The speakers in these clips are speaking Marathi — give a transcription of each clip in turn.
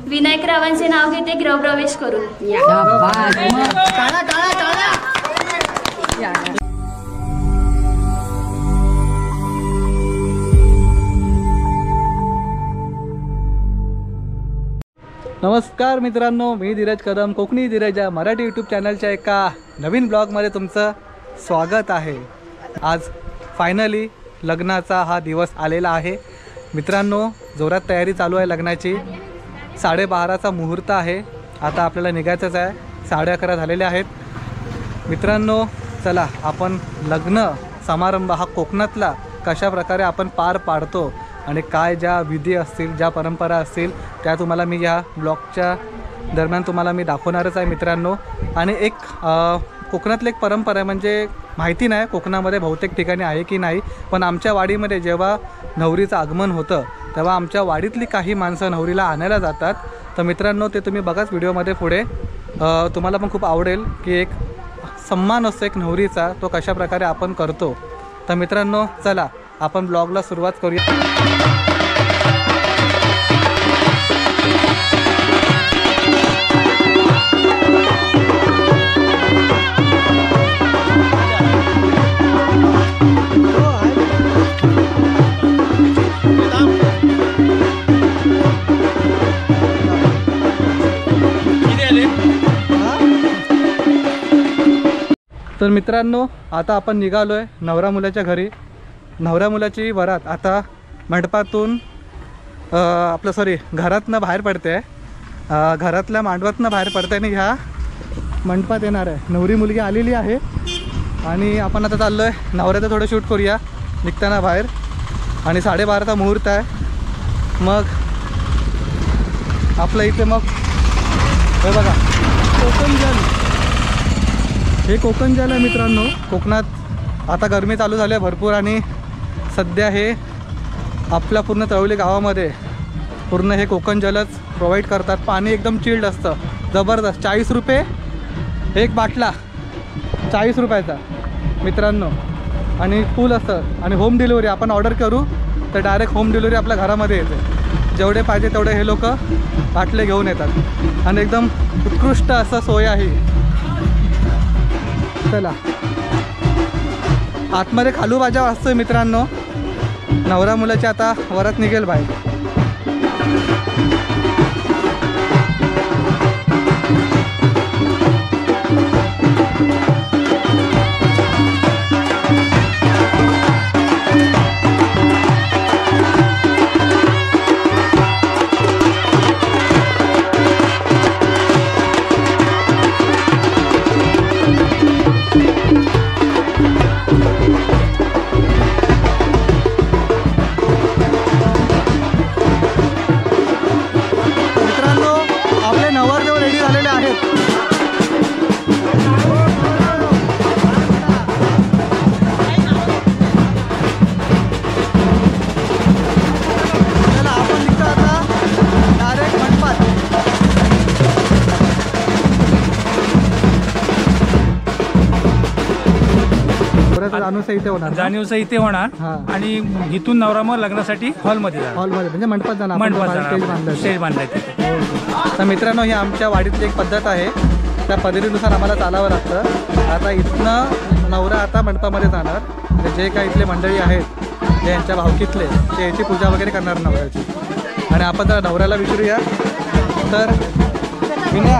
विनायक रावांचे नाव घेते गृहप्रवेश करून. नमस्कार मित्रांनो, मी धीरज कदम, कोकणी धीरज या मराठी यूट्यूब चॅनलच्या एका नवीन ब्लॉगमध्ये तुमचं स्वागत आहे. आज फायनली लग्नाचा हा दिवस आलेला आहे मित्रांनो. जोरात तयारी चालू आहे लग्नाची. 12:30चा मुहूर्त आहे. आता आपल्याला निघायचंच आहे. 11:30 झालेले आहेत मित्रांनो. चला आपण लग्न समारंभ हा कोकणातला कशा प्रकारे आपण पार पाडतो आणि काय ज्या विधी असतील, ज्या परंपरा असतील त्या तुम्हाला मी या ब्लॉगच्या दरम्यान तुम्हाला मी दाखवणारच आहे मित्रांनो. आणि एक कोकणातली एक परंपरा आहे, म्हणजे माहिती नाही कोकणामध्ये बहुतेक ठिकाणी आहे की नाही, पण आमच्या वाडीमध्ये जेव्हा नवरीचं आगमन होतं तेव्हा आमच्या वाडीतली काही माणसं नवरीला आणायला जातात. तर मित्रांनो ते तुम्ही बघाच व्हिडिओमध्ये पुढे. तुम्हाला पण खूप आवडेल की एक सन्मान असतो एक नवरीचा, तो कशा प्रकारे आपण करतो. तर मित्रांनो चला आपण ब्लॉगला सुरुवात करूया. तर मित्रांनो आता आपण निघालो आहे नवरा मुलाच्या घरी. नवऱ्या मुलाची वरात आता मंडपातून घरातनं बाहेर पडते. घरातल्या मांडवातनं बाहेर पडते आणि ह्या मंडपात येणार आहे. नवरी मुलगी आलेली आहे आणि आपण आता चाललो आहे नवऱ्याचं थोडं शूट करूया निघताना बाहेर. आणि 12:30चा मुहूर्त आहे. मग आपलं इथे मग हे बघा कोकण जल, हे कोकण जल आहे मित्रांनो. कोकणात आता गरमी चालू झाली आहे भरपूर आणि सध्या हे आपल्या पूर्ण तळवली गावामध्ये पूर्ण हे कोकण जलच प्रोव्हाइड करतात. पाणी एकदम चिल्ड असतं, जबरदस्त. 40 रुपये एक बाटला, 40 रुपयाचा मित्रांनो. आणि फुल असतं आणि होम डिलिव्हरी आपण ऑर्डर करू तर डायरेक्ट होम डिलिव्हरी आपल्या घरामध्ये येते. जेवढे पाहिजे तेवढे हे लोक बाटले घेऊन येतात आणि एकदम उत्कृष्ट असं सोय आहे. चला आतमध्ये खालू बाजा वाजतोय मित्रांनो. नवरा मुलाची आता वरात निघेल बाहेर. जाणीवचं इथे होणार आणि इथून नवरा मग लग्नासाठी हॉलमध्ये म्हणजे मंडपात जाणार. स्टेज बांधायचं. तर मित्रांनो ही आमच्या वाडीतली एक पद्धत आहे. त्या पद्धतीनुसार आम्हाला चालावं लागतं. आता इथनं नवरा आता मंडपामध्ये जाणार. जे काही इथले मंडळी आहेत जे यांच्या भावकीतले ते याची पूजा वगैरे करणार नवऱ्याची. आणि आपण जरा नवऱ्याला विचारूया. तर विनया,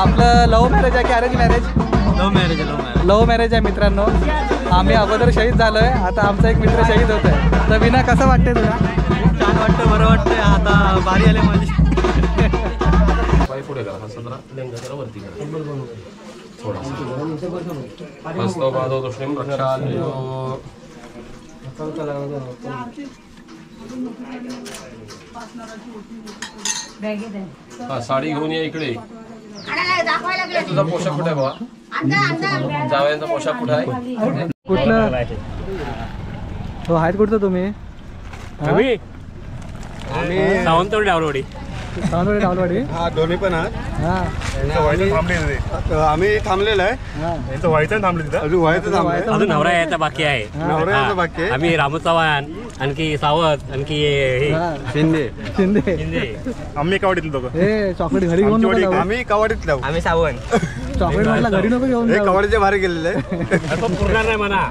आपलं लव्ह मॅरेज आहे की अरेंज मॅरेज? लव्ह मॅरेज आहे मित्रांनो. आम्ही अगोदर शहीद झालो आहे, आता आमचा एक मित्र शहीद होत आहे. तर विना कसं वाटतंय तुला? खूप छान वाटतं, बरं वाटतंय. आता बारी आली माझी. पुढे करा, हा लेंगा वरती करा थोडा. साडी घेऊन या इकडे. तुझा पोशाख कुठे आहे बाबा? जावयांचा पोशाख कुठे आहे? कुठलं हो आहेत कुठचं तुम्ही? सावंतवाडी डावरवाडी. सावंतवाडी डावलवाडी हा दोन्ही पण आहात. हा आम्ही थांबलेलं आहे. हा अजून व्हायचं थांबले. अजून नवरा यायचा बाकी आहे. नवऱ्याचं बाकी आहे. आम्ही रामू चव्हाण, आणखी सावंत, आणखी हे हा. शिंदे. शिंदे शिंदे. आम्ही कवाडीतले दोघं. हे चॉकलेट घरी घेऊन नको जाऊ. आम्ही कवाडीत लावू. आम्ही सावंत. चॉकलेट म्हटलं घरी नको घेऊन हे जाऊ. कवाडीच्या बाहेर गेलेले आहे. तो पुरणार नाही म्हणा.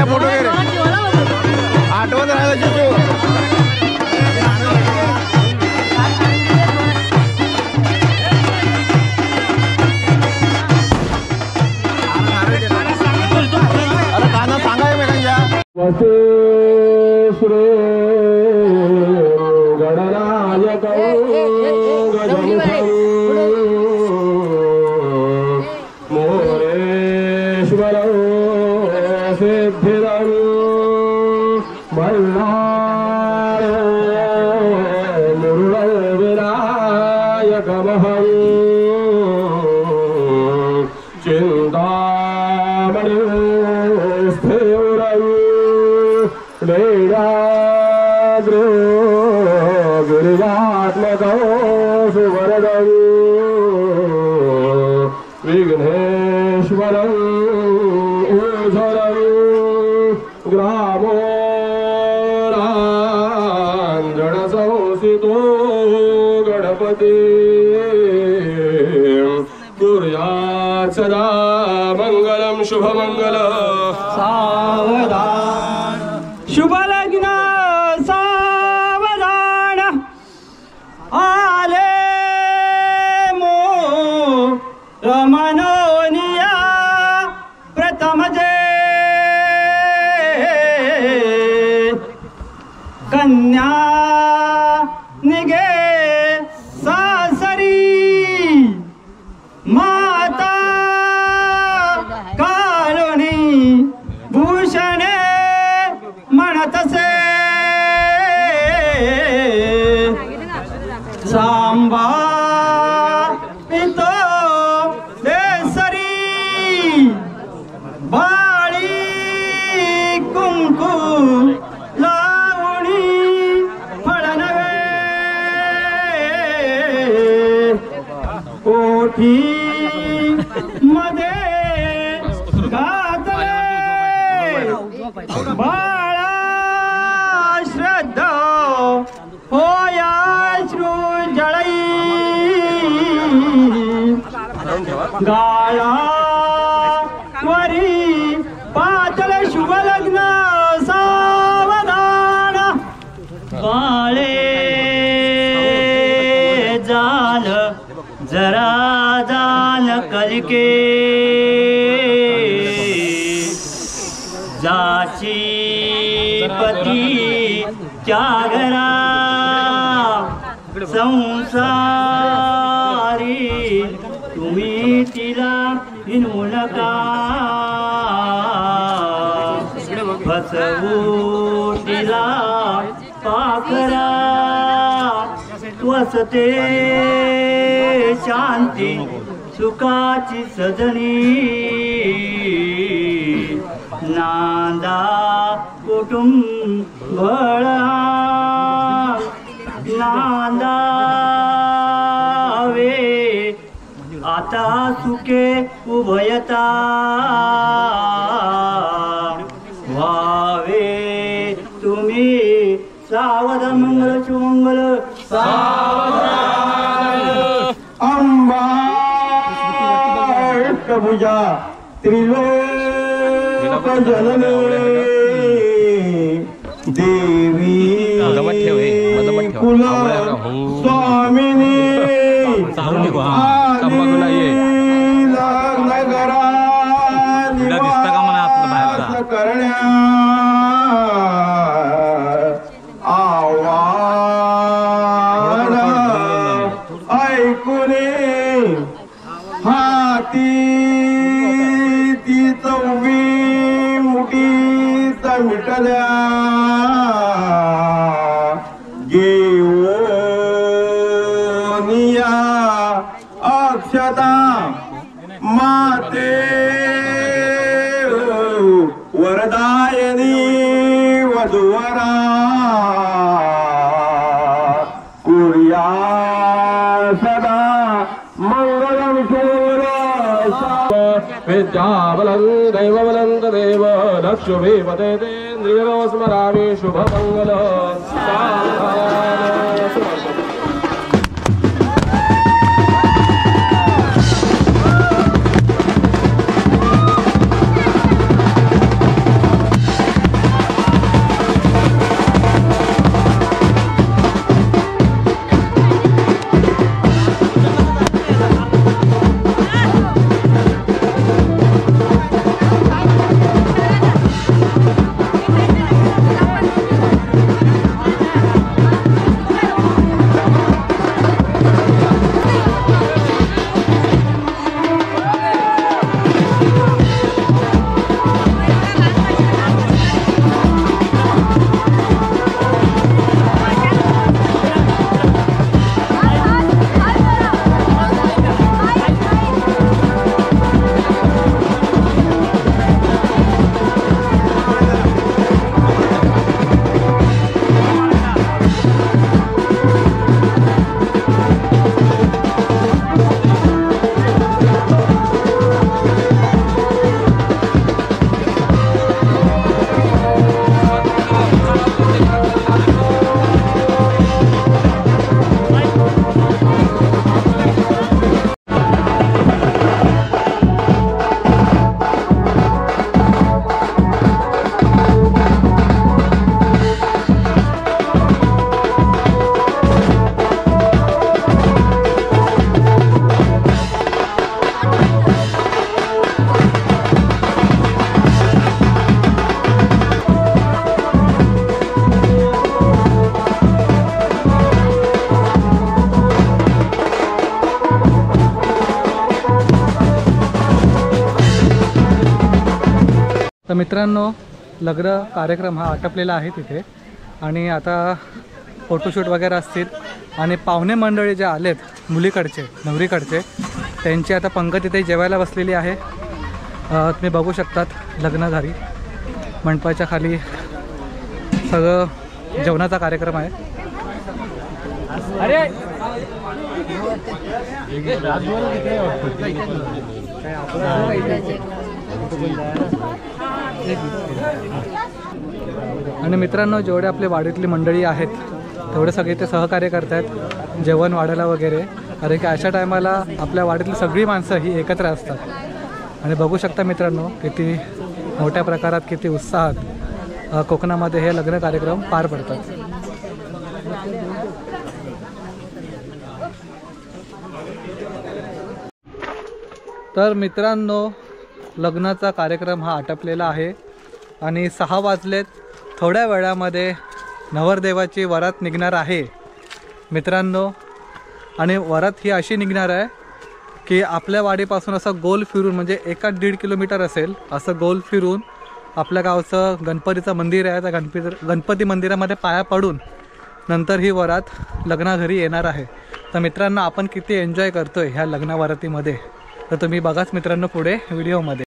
फोटो घे रे. आठवण राहिला शिशू. अरे गाणं सांगा एकमेकांच्या. श्री गणराजक मोरेश्वर सिद्धिदं मल्हार मुरुडविनायकमहं चिन्तामणि स्थिरं लीलाद्रो गिरिजात्मकं सुवरदं विघ्नेश्वरं ऊर्ध्वरं ग्रामो राञ्जनसंसितो गणपति कुर्यात् सदा मङ्गलं शुभमङ्गल सावधान शुभलग्न सावधान आले रमणोनिया प्रथम जे कन्या निगे सासरी पोथी मध्ये घातले बाळा श्रद्धा होया श्रुजळई गाळा वरी पातळ शुभ लग्न सावधान बाळे जाल जरा जाल कलिके जाची पती त्या घरा संसारी तुम्ही तिला हिनू नका फसवू तिला पाखरा वसते शांती सुखाची सजनी नांदा कुटुंब नांदावे आता सुखे उभयता व्हावे तुम्ही सावध मंगल शुमंगल अंबा भुजा त्रिलोक जननी देवी कुल स्वामिनी नगरा निवास करण्या आवाज ऐकुने हाती ती चौवी मुठी मिटल्या घेऊनिया अक्षता माते वरदायनी वधुवरा कुर्या सदा मंगलम शूर विद्याबलं दैवबलं तदेव लक्ष्मी पतेते नृगो स्मरामि शुभमंगल तर मित्रांनो, लग्न कार्यक्रम हा आटपलेला आहे तिथे आणि आता फोटोशूट वगैरे असतील आणि पाहुणे मंडळी जे आलेत मुलीकडचे नवरीकडचे त्यांची आता पंगत इथे जेवायला बसलेली आहे. तुम्ही बघू शकतात लग्नधारी मंडपाच्या खाली सगळं जेवणाचा कार्यक्रम आहे. अरे आणि मित्रांनो, जेवढे आपले वाडीतली मंडळी आहेत तेवढे सगळे ते सहकार्य करत आहेत जेवण वाढायला वगैरे. कारण की अशा टायमाला आपल्या वाडीतली सगळी माणसं ही एकत्र असतात आणि बघू शकता मित्रांनो किती मोठ्या प्रकारात किती उत्साहात कोकणामध्ये हे लग्न कार्यक्रम पार पडतात. तर मित्रांनो, लग्नाचा कार्यक्रम हा आटपलेला आहे आणि 6 वाजलेत. थोड्या वेळामध्ये नवरदेवाची वरात निघणार आहे मित्रांनो. आणि वरात ही अशी निघणार आहे की आपल्या वाडीपासून असं गोल फिरून, म्हणजे 1-1.5 किलोमीटर असेल, असं गोल फिरून आपल्या गावचं गणपतीचं मंदिर आहे, त्या गणपती मंदिरामध्ये पाया पडून नंतर ही वरात लग्नाघरी येणार आहे. तर मित्रांनो, आपण किती एन्जॉय करतोय ह्या लग्न वरातीमध्ये तर तुम्ही बघाच मित्रांनो पुढे व्हिडिओमध्ये.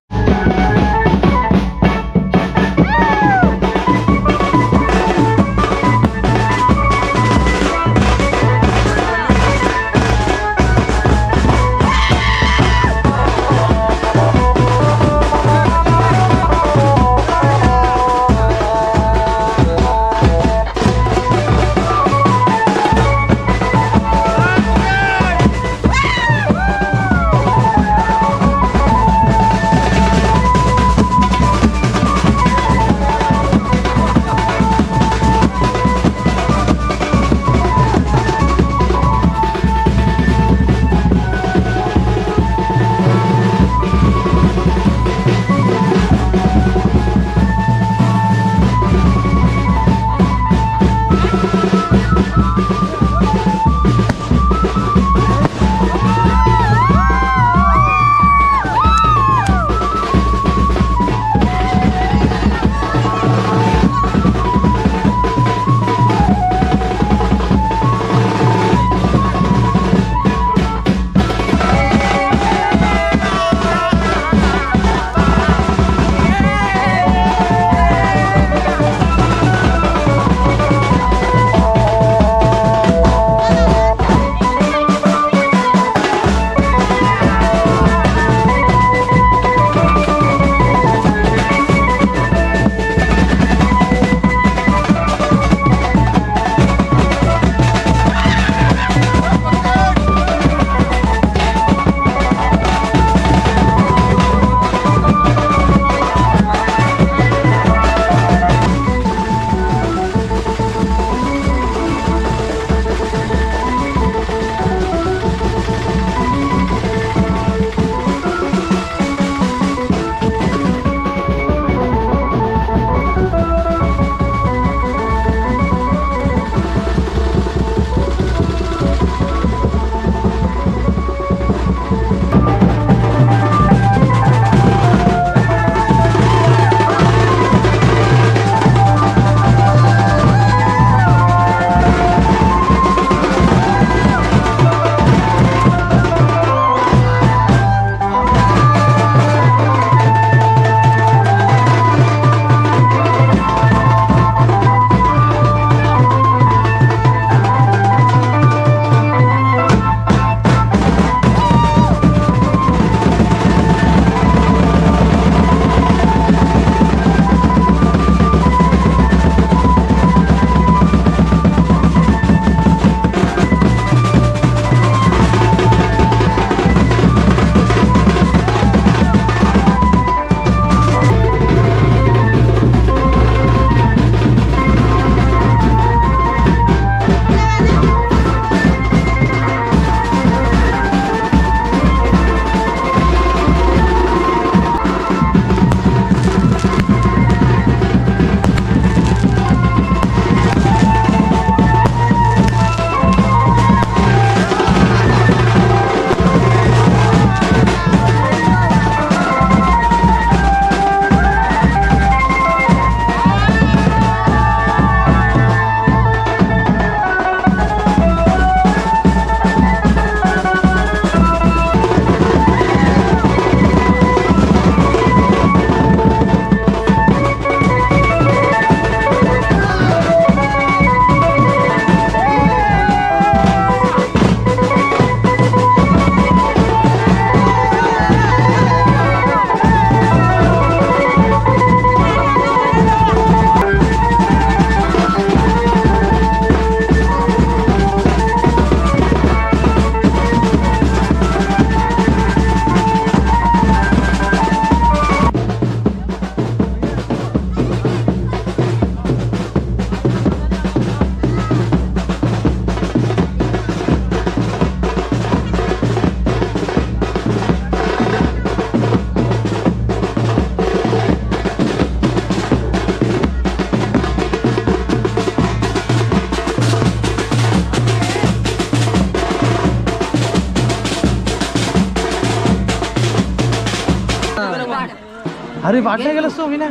अरे वाटण्या गेलास तो विनय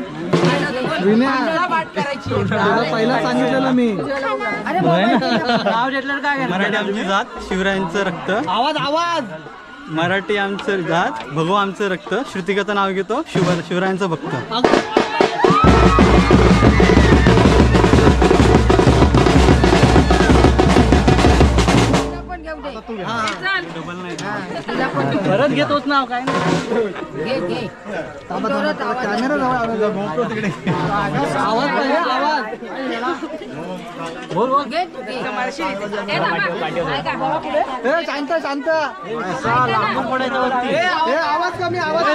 तुला पहिला सांगितलेलं मी. मराठी आमची जात, शिवरायांचं रक्त. आवाज. मराठी आमचं जात, भगव आमचं रक्त. श्रुतिकाचं नाव घेतो, शिवरायांचं भक्त. परत घेतोच नाव काय नाही. आवाज पाहिजे, आवाज. बोल शांत शांत. आवाज कमी, आवाज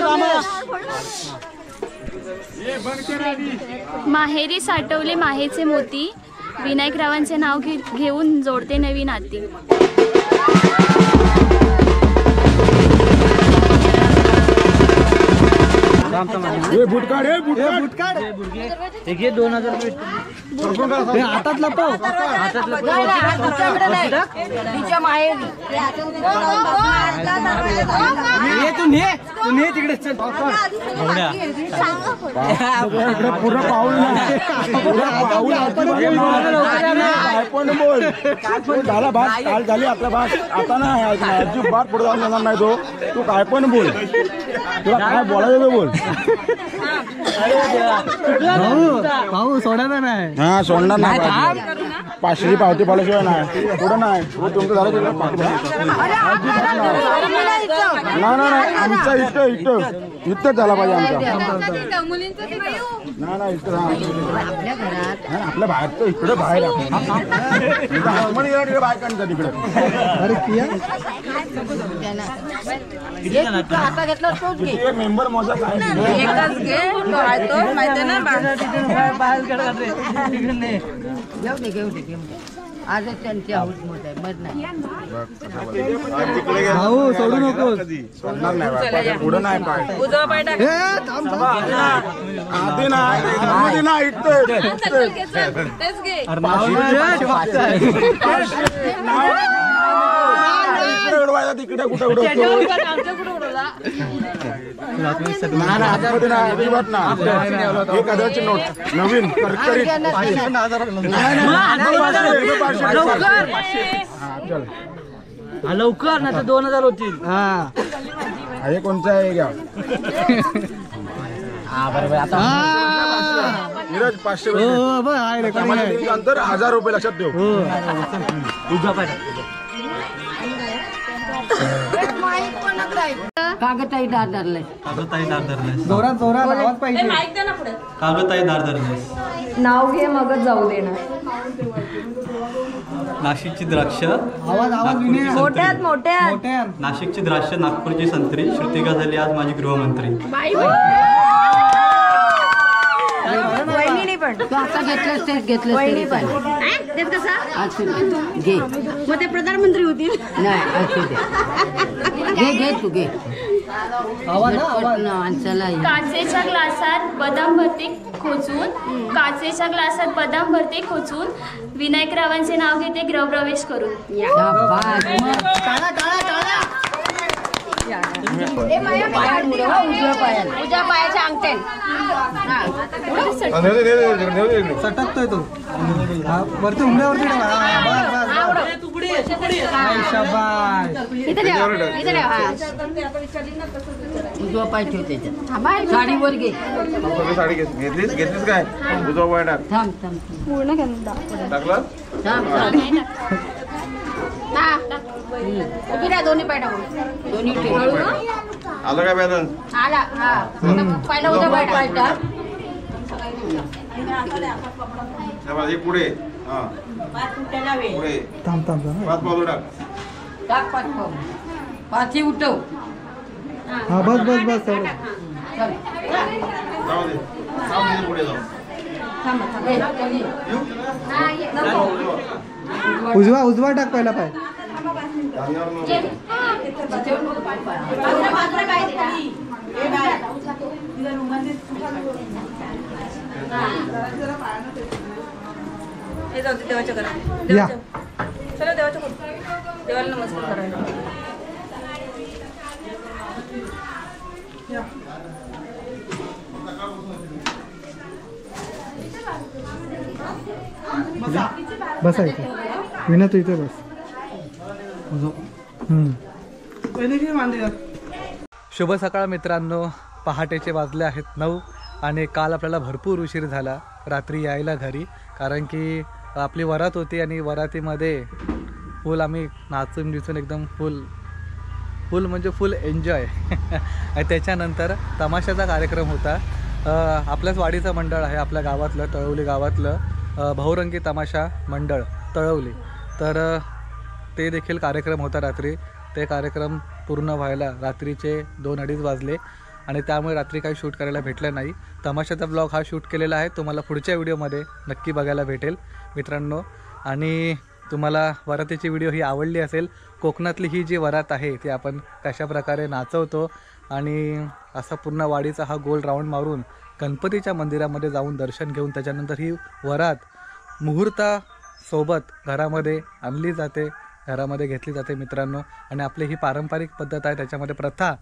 माहेरी साठवले माहेचे मोती, विनायकरावांचे नाव घेऊन जोडते नवी नाती. घे 2000 रुपये हातात लपव. तिकडे पूर्ण पाऊल झाला भात काल झाली आपला भात आता नाही अजिबात पुढे जाऊन जाणार नाही तो. तू काय पण बोल, तुला काय बोलायचं बोल. भाऊ सोडायचा नाही. हा सोडणार नाही. 500ची पावती पावल्याशिवाय नाही पुढं नाही. तुमचं झालं तिकडे नाही. आमचा इथं झाला पाहिजे आमचा. नाही इथं आपल्या बाहेर तर इकडे बाहेर बायकांचा तिकडे. अरे मेंबर मोजा काय आजच त्यांची हाऊस मोठ आहे मत नाही. भाऊ सोडू नको. सोडणार नाही पुढे नाही पाय आधी नाही तिकडे कुठे उडवतो. अजिबात ना. 1000ची नोट नवीन करकरीत. लवकर ना तर 2000 होतील. हे कोणचं आहे घ्या. नीरज 500 अंतर 1000 रुपये लक्षात ठेव. कागदताई दादरले जोरात जोरात आवाज पाहिजे. कागदताई दारदारनेस. नाव घे मगच जाऊ देणार. नाशिकची द्राक्ष. आवाज विनय. मोठ्यात नाशिकची द्राक्ष, नागपूरची संत्री. श्रुतिका झाली आज माझी गृहमंत्री. वहिनी पण तू आता घेतलंस तेच घेतलं घे. मग ते प्रधानमंत्री होतील. नाही असू दे. घे तू घे. माणसाला काचेच्या ग्लासात बदाम भरते खोचून, काचेच्या ग्लासात बदाम भरते खोचून, विनायकरावांचे नाव घेते गृहप्रवेश करून. उजव्या पायाच्या अंगठ्यात सटकतोय तो. वरती उंबऱ्यावरती उजवा पाय ठेव त्याच्यात. साडीवर घे. साडी घेतलीस काय उजवा पाय टाक. थांब पूर्ण टाकलं. उभी राहा. दोन्ही पाय टाकून दोन्ही ठेव. आलं काय बॅलन्स आला. पहिला उजवा पाय टाक. पुढे पुढे थांब 5 पावलं टाक. टाक 5 पाऊल. 5 उठव. हा बस जाऊ दे पुढे जाऊ. उजवा टाक पहिला पाय. या चला देवाच्या देवाला नमस्कार करायला. बसा इथे विना तू इथे बस. शुभ सकाळ मित्रांनो. पहाटेचे वाजले आहेत 9 आणि काल आपल्याला भरपूर उशीर झाला रात्री यायला घरी, कारण की आपली वरात होती आणि वरातीमध्ये फुल आम्ही नाचून दिसून एकदम फुल म्हणजे फुल एन्जॉय. आणि त्याच्यानंतर तमाशाचा कार्यक्रम होता. आपल्याच वाडीचं मंडळ आहे आपल्या गावातलं, तळवली गावातलं बहुरंगी तमाशा मंडळ तळवली. तर ते देखील कार्यक्रम होता रात्री. ते कार्यक्रम पूर्ण व्हायला रात्रीचे 2-2:30 वाजले आणि त्यामुळे रात्री काही शूट करायला भेटलं नाही. तमाशाचा ब्लॉग हा शूट केलेला आहे, तुम्हाला पुढच्या व्हिडिओमध्ये नक्की बघायला भेटेल मित्रांनो. आणि तुम्हाला वरातीची व्हिडिओ ही आवडली असेल. कोकणातली ही जी वरात आहे ती आपण कशाप्रकारे नाचवतो आणि असा पूर्ण वाडीचा हा गोल राऊंड मारून गणपतीच्या मंदिरामध्ये जाऊन दर्शन घेऊन त्याच्यानंतर ही वरात मुहूर्तासोबत घरामध्ये आणली जाते, घरामध्ये घेतली जाते मित्रांनो. आणि आपली ही पारंपरिक पद्धत आहे, त्याच्यामध्ये प्रथा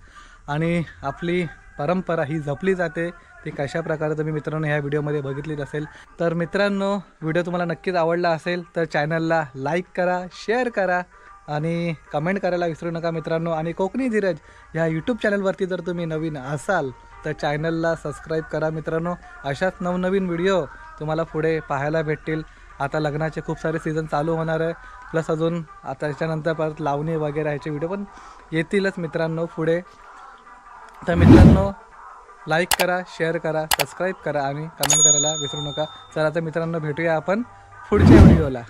आणि आपली परंपरा ही जपली जाते. ती कशा प्रकारे तुम्ही मित्रांनो ह्या व्हिडिओमध्ये बघितलीच असेल. तर मित्रांनो व्हिडिओ तुम्हाला नक्कीच आवडला असेल तर चॅनलला लाईक करा, शेअर करा आणि कमेंट करायला विसरू नका मित्रांनो. आणि कोकणी धीरज ह्या यूट्यूब चॅनलवरती जर तुम्ही नवीन असाल तर चॅनलला सबस्क्राईब करा मित्रांनो. अशाच नवनवीन व्हिडिओ तुम्हाला पुढे पाहायला भेटतील. आता लग्नाचे खूप सारे सीझन चालू होणार आहे, प्लस अजून आता त्याच्यानंतर परत लावणी वगैरे ह्याचे व्हिडिओ पण येतीलच मित्रांनो पुढे. तर मित्रांनो लाईक करा, शेअर करा, सबस्क्राईब करा आणि कमेंट करायला विसरू नका. चला तर मित्रांनो भेटूया आपण पुढच्या व्हिडिओला.